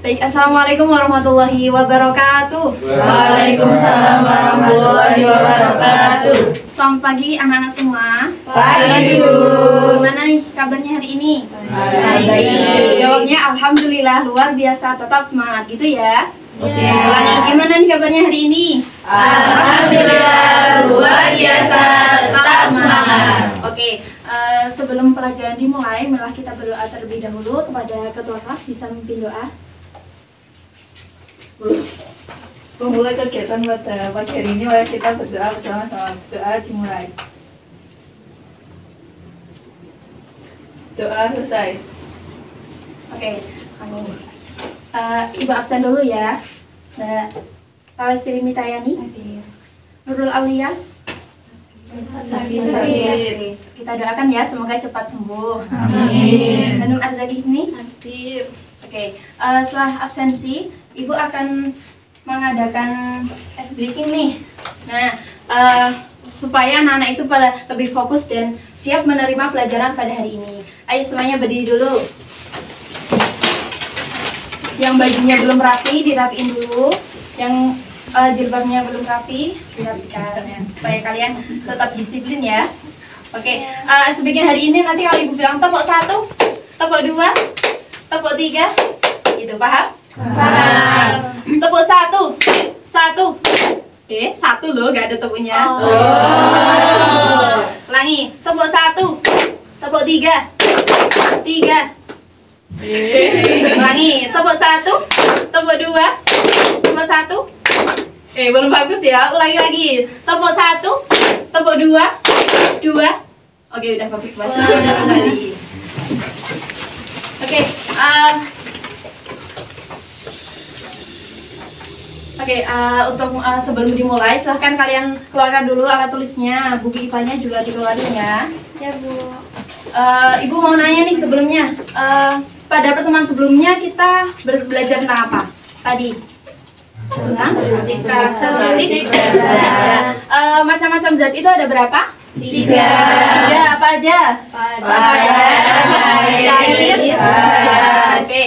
Baik, assalamualaikum warahmatullahi wabarakatuh. Waalaikumsalam warahmatullahi wabarakatuh. Selamat pagi anak-anak semua. Pagi, Bu. Gimana nih kabarnya hari ini? Baik. Jawabnya alhamdulillah, luar biasa, tetap semangat gitu ya. Oke. Ulangi, gimana nih kabarnya hari ini? Alhamdulillah, luar biasa, tetap semangat. Oke, sebelum pelajaran dimulai, marilah kita berdoa terlebih dahulu kepada ketua kelas. Bisa memimpin doa. Memulai kegiatan pada pagi hari ini, mari kita berdoa bersama-sama. Doa dimulai. Doa selesai. Oke, amin. Ibu absen dulu ya. Pawestri Mitayani, Nurul Aulia. Sakit. Kita doakan ya, semoga cepat sembuh. Amin. Hanum Arzaki ini. Oke, setelah absensi, Ibu akan mengadakan ice breaking nih. Nah, supaya anak-anak itu pada lebih fokus dan siap menerima pelajaran pada hari ini. Ayo semuanya berdiri dulu. Yang bajunya belum rapi, dirapiin dulu. Yang jilbabnya belum rapi, dirapikan ya, supaya kalian tetap disiplin ya. Oke, sebagian hari ini nanti kalau Ibu bilang tepuk 1, tepuk 2, tepuk 3, gitu, paham? Paham. Tepuk 1, 1. 1 loh, gak ada tepuknya. Ulangi, tepuk 1, tepuk 3, 3. Ulangi, tepuk 1, tepuk 2, tepuk 1. Belum bagus ya, ulangi lagi. Tepuk 1, tepuk 2, 2. Oke, udah bagus bahasa. Oke, untuk sebelum dimulai, silahkan kalian keluarkan dulu alat tulisnya, buku IPA-nya juga dikeluarin ya. Ya, Bu. Ibu mau nanya nih sebelumnya, pada pertemuan sebelumnya kita belajar tentang apa tadi? Tentang karakteristik zat. Macam-macam zat itu ada berapa? 3. Apa aja? Padat, cair, gas. Oke,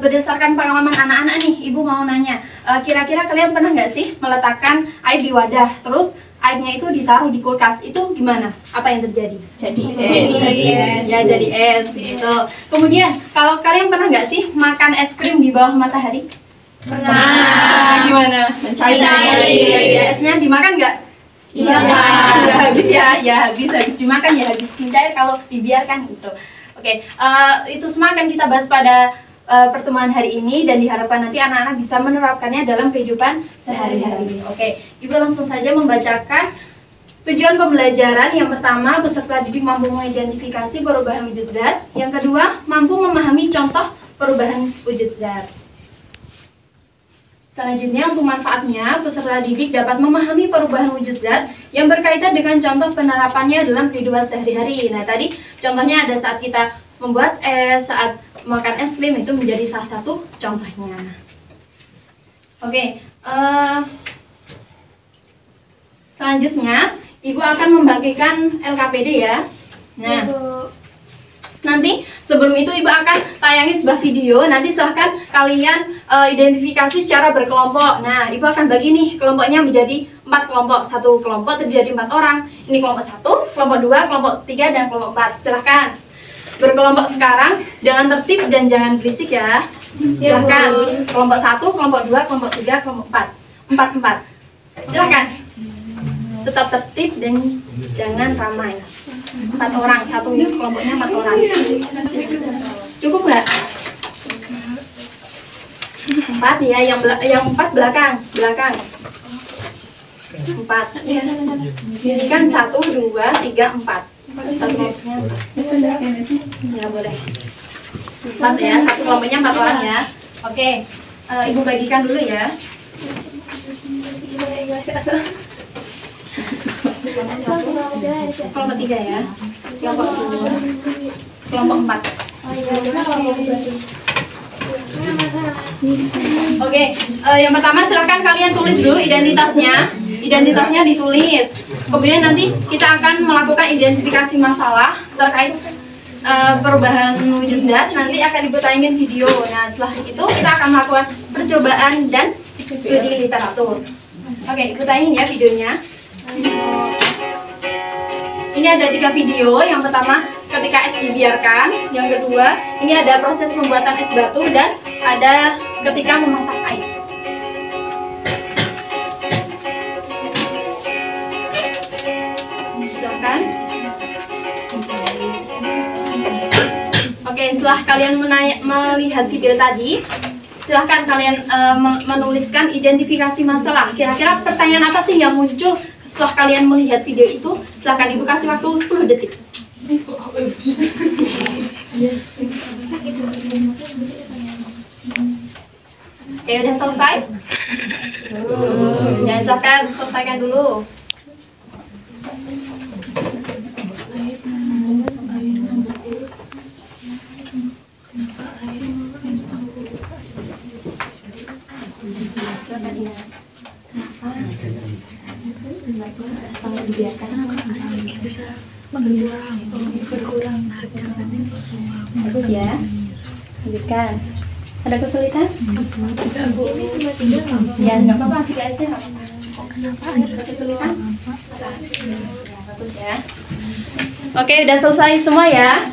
berdasarkan pengalaman anak-anak nih, Ibu mau nanya, kira-kira kalian pernah nggak sih meletakkan air di wadah, terus airnya itu ditaruh di kulkas, itu gimana? Apa yang terjadi? Jadi es. Ya, jadi es gitu. Kemudian, kalau kalian pernah nggak sih makan es krim di bawah matahari? Pernah. Gimana? Mencair. Esnya dimakan nggak? Dimakan. Ya habis ya habis dimakan ya habis mencair kalau dibiarkan gitu. Oke, itu semua akan kita bahas pada pertemuan hari ini dan diharapkan nanti anak-anak bisa menerapkannya dalam kehidupan sehari-hari. Oke, Ibu langsung saja membacakan tujuan pembelajaran. Yang pertama, peserta didik mampu mengidentifikasi perubahan wujud zat. Yang kedua, mampu memahami contoh perubahan wujud zat. Selanjutnya, untuk manfaatnya, peserta didik dapat memahami perubahan wujud zat yang berkaitan dengan contoh penerapannya dalam kehidupan sehari-hari. Nah, tadi contohnya ada saat kita membuat es, saat makan es krim, itu menjadi salah satu contohnya. Oke, selanjutnya, Ibu akan membagikan LKPD ya. Nah, nanti sebelum itu Ibu akan tayangin sebuah video. Nanti silahkan kalian identifikasi secara berkelompok. Nah, Ibu akan bagi nih kelompoknya menjadi 4 kelompok. Satu kelompok terdiri dari 4 orang. Ini kelompok 1, kelompok 2, kelompok 3, dan kelompok 4. Silahkan berkelompok sekarang. Jangan tertib dan jangan berisik ya. Silahkan kelompok 1, kelompok 2, kelompok 3, kelompok 4. 4. Silahkan tetap tertib dan jangan ramai. 4 orang, satu kelompoknya 4 orang. Cukup nggak? 4 ya, yang 4 belakang. 4. Ini kan 1, 2, 3, 4. Satu kelompoknya 4. Ya boleh. 4 ya, satu kelompoknya 4 orang ya. Oke, Ibu bagikan dulu ya. Kelompok 3 ya, kelompok 2, kelompok 4. Oke, yang pertama silahkan kalian tulis dulu identitasnya ditulis. Kemudian nanti kita akan melakukan identifikasi masalah terkait perubahan wujud zat, nanti akan Ibu tayangin video. Nah, setelah itu kita akan melakukan percobaan dan studi literatur. Oke, Ibu tayangin ya videonya. Ini ada 3 video. Yang pertama ketika es dibiarkan, yang kedua ini ada proses pembuatan es batu, dan ada ketika memasak air. Silakan. Oke, setelah kalian melihat video tadi, silahkan kalian menuliskan identifikasi masalah. Kira-kira pertanyaan apa sih yang muncul setelah kalian melihat video itu? Silahkan Ibu kasih waktu 10 detik. Oke, udah selesai? Ya, silahkan selesaikan dulu. Bagus ya. Lanjutkan. Ada kesulitan? Ini cuma 3 Ya, nggak apa-apa, 3 aja. Ada kesulitan? Ya, bagus ya. Oke, udah selesai semua ya?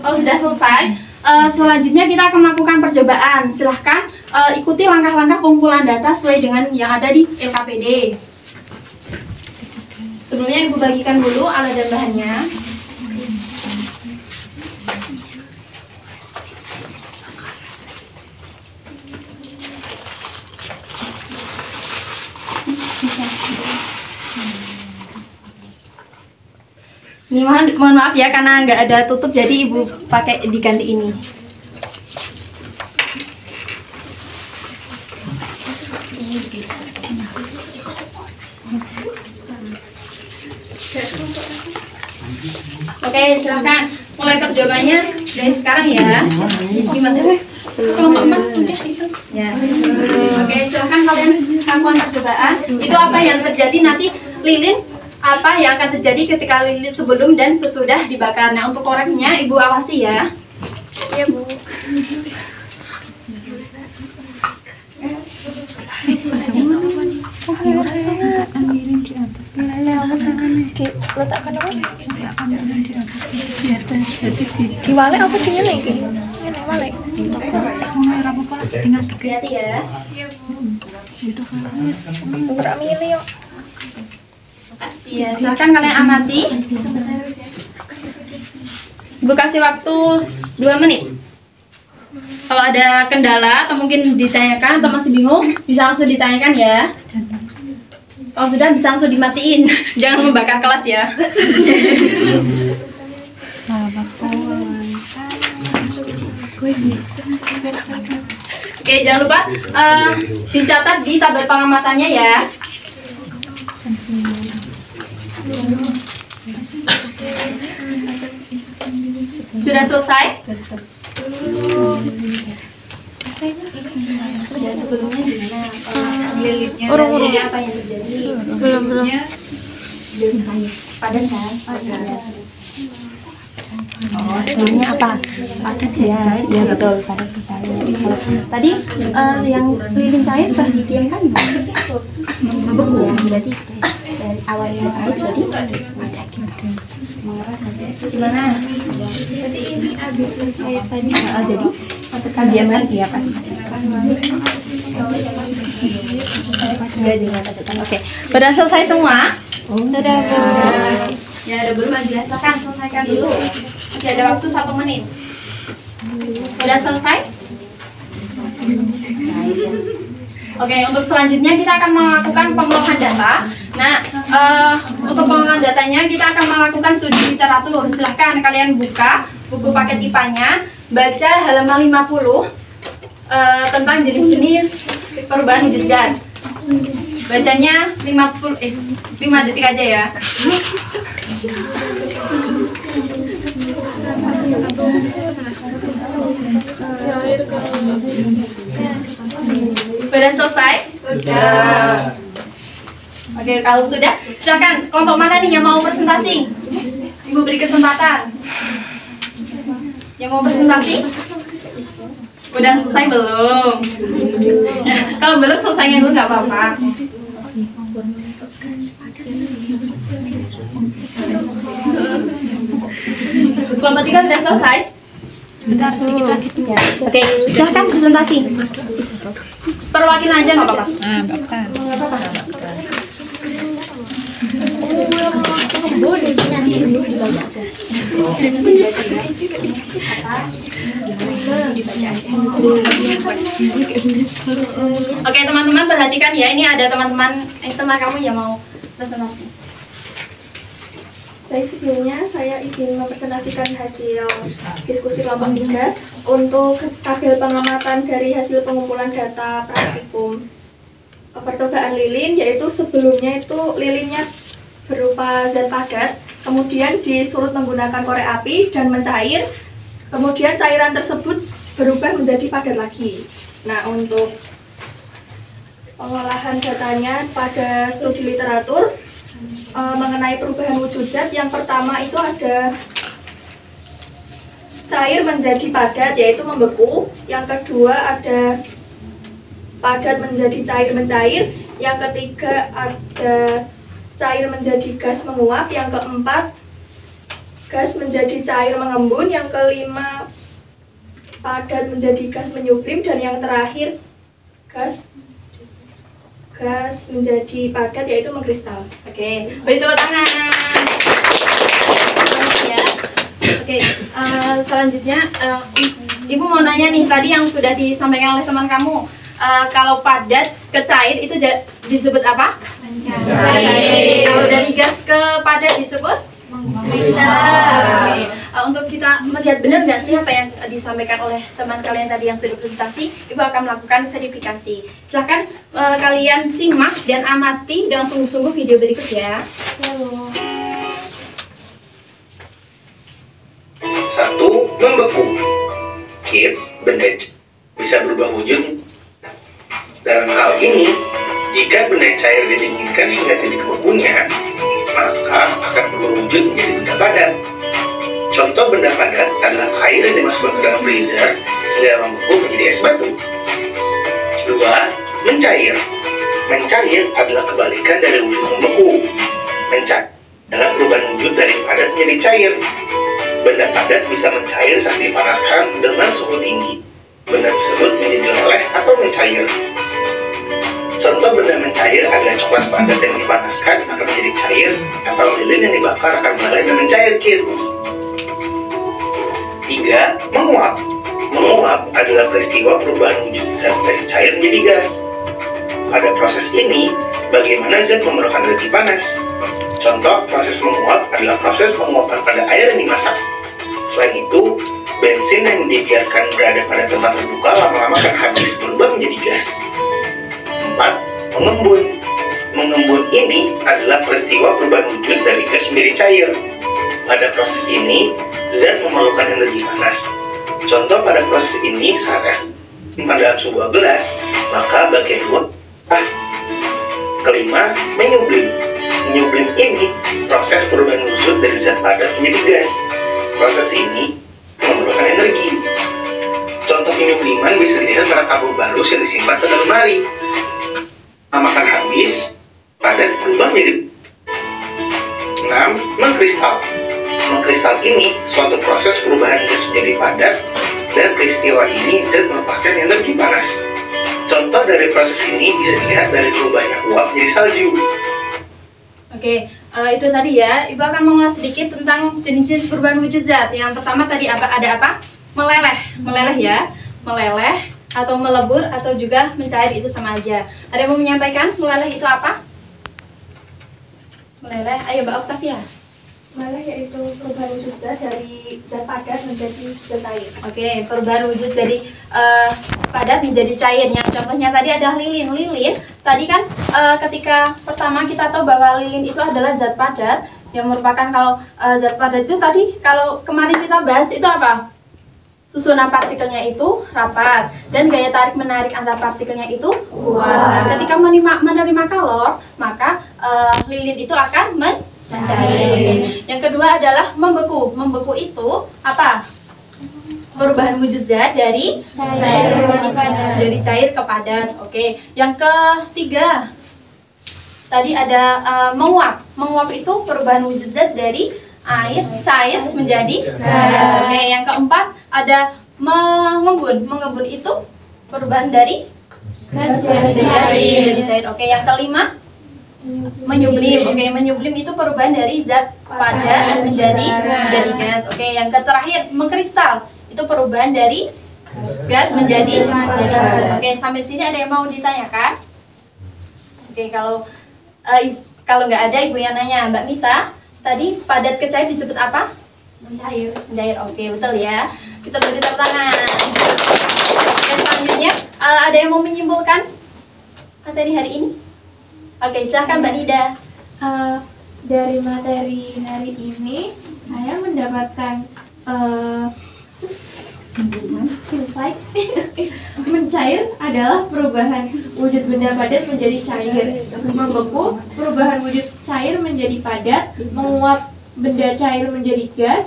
Oh, sudah selesai. Selanjutnya kita akan melakukan percobaan. Silahkan ikuti langkah-langkah pengumpulan data sesuai dengan yang ada di LKPD. Sebelumnya Ibu bagikan dulu alat dan bahannya. Ini mohon maaf ya karena nggak ada tutup, jadi Ibu pakai diganti ini. Oke, silahkan mulai percobaannya dari sekarang ya. Gimana? Kelompok 4 udah itu. Ya. Oke, silahkan kalian lakukan percobaan. Itu apa yang terjadi nanti lilin, apa yang akan terjadi ketika lilin sebelum dan sesudah dibakar. Nah, untuk koreknya Ibu awasi ya. Iya, Bu. Diwalek apa sih ini? Ini walek. Hati-hati ya. Ora milih yo. Ya, silahkan kalian amati. Ibu kasih waktu 2 menit. Kalau ada kendala atau mungkin ditanyakan atau masih bingung, bisa langsung ditanyakan ya. Kalau sudah bisa langsung dimatiin. Jangan membakar kelas ya. Oke, jangan lupa dicatat di tabel pengamatannya ya. Sudah selesai? Ya, sebelumnya gimana? Urung-urung. Apa yang terjadi? Belum. Belum cair. Padat kan? Padat. Oh, sebelumnya apa? Padat ya? Iya betul, padat cair. Tadi yang lilin cair setelah didiamkan membeku ya, berarti dari awalnya cair jadi padat gitu. Gimana? Jadi ini habis mencair tadi. Jadi ketika diam lagi ya Pak? Oke, sudah selesai semua? Sudah, Bu. Ya, ada belum dibiasakan, selesaikan dulu. Masih ada waktu 1 menit. Sudah selesai? Oke, untuk selanjutnya kita akan melakukan pengolahan data. Nah, untuk pengolahan datanya kita akan melakukan studi literatur. Silahkan kalian buka buku paket IPA-nya, baca halaman 50 tentang jenis-jenis perubahan wujud zat. Bacanya 5 detik aja ya. Sudah selesai? Sudah. Oke, kalau sudah, silakan kelompok mana nih yang mau presentasi? Ibu beri kesempatan. Yang mau presentasi? Udah selesai belum? Kalau belum selesainya dulu nggak apa-apa. Kelompok 3 udah selesai? Sebentar, dikit lagi. Oke, silahkan presentasi. Perwakilan aja nggak apa-apa. Nggak apa-apa. Oke teman-teman, perhatikan ya, ini ada teman kamu yang mau presentasi. Baik, sebelumnya saya izin mempresentasikan hasil diskusi kelompok 3 untuk tabel pengamatan dari hasil pengumpulan data praktikum percobaan lilin, yaitu sebelumnya itu lilinnya berupa zat padat, kemudian disulut menggunakan korek api dan mencair, kemudian cairan tersebut berubah menjadi padat lagi. Nah, untuk pengolahan datanya pada studi literatur mengenai perubahan wujud zat, yang pertama itu ada cair menjadi padat, yaitu membeku. Yang kedua ada padat menjadi cair mencair. Yang ketiga ada cair menjadi gas menguap. Yang keempat gas menjadi cair mengembun. Yang kelima padat menjadi gas menyublim. Dan yang terakhir gas menjadi padat, yaitu mengkristal. Oke, beri tepuk tangan. Ya. Oke, selanjutnya Ibu mau nanya nih, tadi yang sudah disampaikan oleh teman kamu, kalau padat ke cair itu disebut apa? Mencair. Kalau dari gas ke padat disebut? Mengkristal. Untuk kita melihat benar nggak sih apa yang disampaikan oleh teman kalian tadi yang sudah presentasi, Ibu akan melakukan verifikasi. Silahkan kalian simak dan amati dengan sungguh-sungguh video berikut ya. Satu, membeku. Kids, benda bisa berubah wujud. Dalam hal ini, jika benda cair didinginkan hingga titik bebunya, maka akan berwujud menjadi benda padat. Contoh benda padat adalah air yang dimasukkan ke dalam freezer hingga membeku menjadi es batu. Dua, mencair. Mencair adalah kebalikan dari wujud membeku. Mencair adalah perubahan wujud dari padat menjadi cair. Benda padat bisa mencair saat dipanaskan dengan suhu tinggi. Benda tersebut menjadi leleh atau mencair. Contoh benda mencair adalah coklat padat yang dipanaskan akan menjadi cair, atau lilin yang dibakar akan meleleh dan mencair, kids. 3. Menguap. Menguap adalah peristiwa perubahan wujud zat dari cair menjadi gas. Pada proses ini, bagaimana zat memerlukan energi panas? Contoh proses menguap adalah proses penguapan pada air yang dimasak. Selain itu, bensin yang dibiarkan berada pada tempat terbuka lama-lama akan habis berubah menjadi gas. 4. Mengembun. Mengembun ini adalah peristiwa perubahan wujud dari gas menjadi cair. Pada proses ini, zat memerlukan energi panas. Contoh pada proses ini saat es disimpan dalam sebuah gelas, maka bagian luar. Kelima, menyublim. Menyublim ini proses perubahan wujud dari zat padat menjadi gas. Proses ini memerlukan energi. Contoh penyubliman bisa dilihat pada kabel balus yang disimpan pada lemari. Makan habis, padat berubah menjadi. 6. Mengkristal. Mengkristal ini suatu proses perubahan gas menjadi padat, dan peristiwa ini zat melepaskan energi panas. Contoh dari proses ini bisa dilihat dari berubahnya uap menjadi salju. Oke, itu tadi ya. Ibu akan mengulas sedikit tentang jenis-jenis perubahan wujud zat. Yang pertama tadi ada apa? Meleleh. Meleleh ya. Meleleh atau melebur atau juga mencair, itu sama aja. Ada yang mau menyampaikan meleleh itu apa? Meleleh, ayo Mbak Octavia. Meleleh yaitu perubahan wujud zat dari zat padat menjadi zat cair. Oke, perubahan wujud dari padat menjadi cair. Yang contohnya tadi ada lilin. Lilin tadi kan ketika pertama kita tahu bahwa lilin itu adalah zat padat, yang merupakan kalau zat padat itu tadi kalau kemarin kita bahas itu apa? Susunan partikelnya itu rapat dan gaya tarik menarik antar partikelnya itu kuat. Ketika menerima kalor, maka lilin itu akan Mencair. Yang kedua adalah membeku. Membeku itu apa? Perubahan wujud zat dari Cair menjadi padat. dari cair ke padat. Oke. Yang ketiga tadi ada menguap. Menguap itu perubahan wujud zat dari air cair menjadi gas. Oke. Yang keempat ada mengembun. Mengembun itu perubahan dari Gas menjadi cair. Oke. Yang kelima menyublim. Oke, menyublim itu perubahan dari zat padat menjadi gas. Oke, yang terakhir mengkristal itu perubahan dari gas menjadi padat. Oke, sampai sini ada yang mau ditanyakan? Oke, kalau nggak ada, ibu yang nanya. Mbak Mita, tadi padat ke cair disebut apa? Mencair. Mencair. Oke, betul ya. Kita beri tepuk tangan. Dan selanjutnya ada yang mau menyimpulkan materi hari ini? Oke, silahkan Mbak Nida. Dari materi hari ini saya mendapatkan insight mencair adalah perubahan wujud benda padat menjadi cair, membeku perubahan wujud cair menjadi padat, menguap benda cair menjadi gas,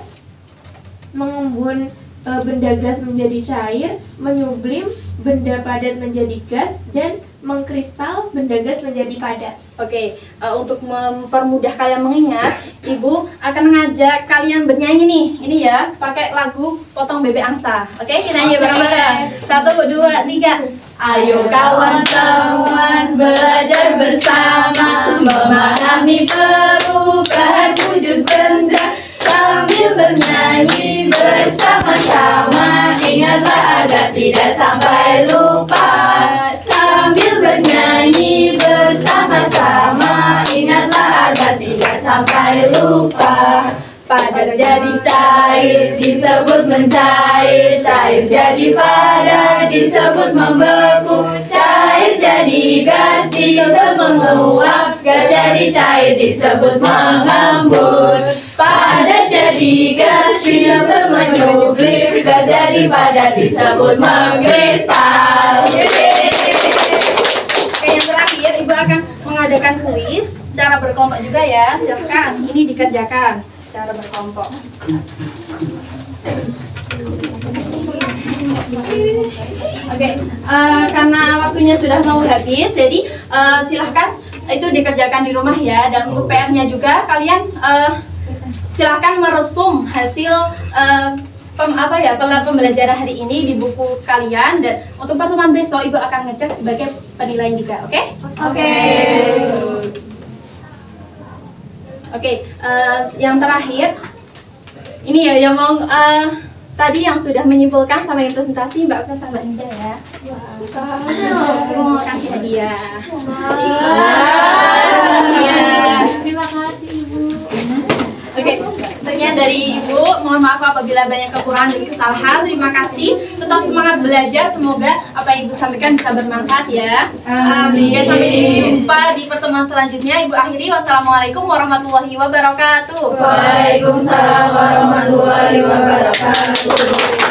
mengembun benda gas menjadi cair, menyublim benda padat menjadi gas, dan mengkristal benda gas menjadi padat. Oke, untuk mempermudah kalian mengingat, Ibu akan ngajak kalian bernyanyi nih. Ini ya, pakai lagu Potong Bebek Angsa. Oke, kita nyanyi bareng-bareng. 1, 2, 3. Ayo kawan kawan belajar bersama, memahami perubahan wujud benda sambil bernyanyi bersama-sama. Ingatlah agar tidak sampai lupa. Sambil bernyanyi bersama-sama, ingatlah agar tidak sampai lupa. Padat jadi cair disebut mencair, cair jadi padat disebut membeku, cair jadi gas disebut menguap, gas jadi cair disebut mengembun, padat jadi gas disebut menyublim, gas jadi padat disebut mengkristal. Oke, yang terakhir Ibu akan mengadakan kuis secara berkelompok juga ya. Silakan, ini dikerjakan secara berkelompok. Oke, karena waktunya sudah mau habis, jadi silahkan itu dikerjakan di rumah ya. Dan untuk PR-nya juga kalian silahkan meresum hasil pembelajaran hari ini di buku kalian, dan untuk pertemuan besok Ibu akan ngecek sebagai penilaian juga, oke? Oke, yang terakhir ini ya yang mau tadi yang sudah menyimpulkan sama yang presentasi Mbak Oka sama Mbak Nida ya. Mau kasih hadiah. Terima kasih Ibu. Oke, sekian dari Ibu. Mohon maaf apabila banyak kekurangan dan kesalahan. Terima kasih. Tetap semangat belajar. Semoga apa yang Ibu sampaikan bisa bermanfaat ya. Amin. Oke, sampai jumpa di pertemuan selanjutnya. Ibu akhiri. Wassalamualaikum warahmatullahi wabarakatuh. Waalaikumsalam warahmatullahi wabarakatuh.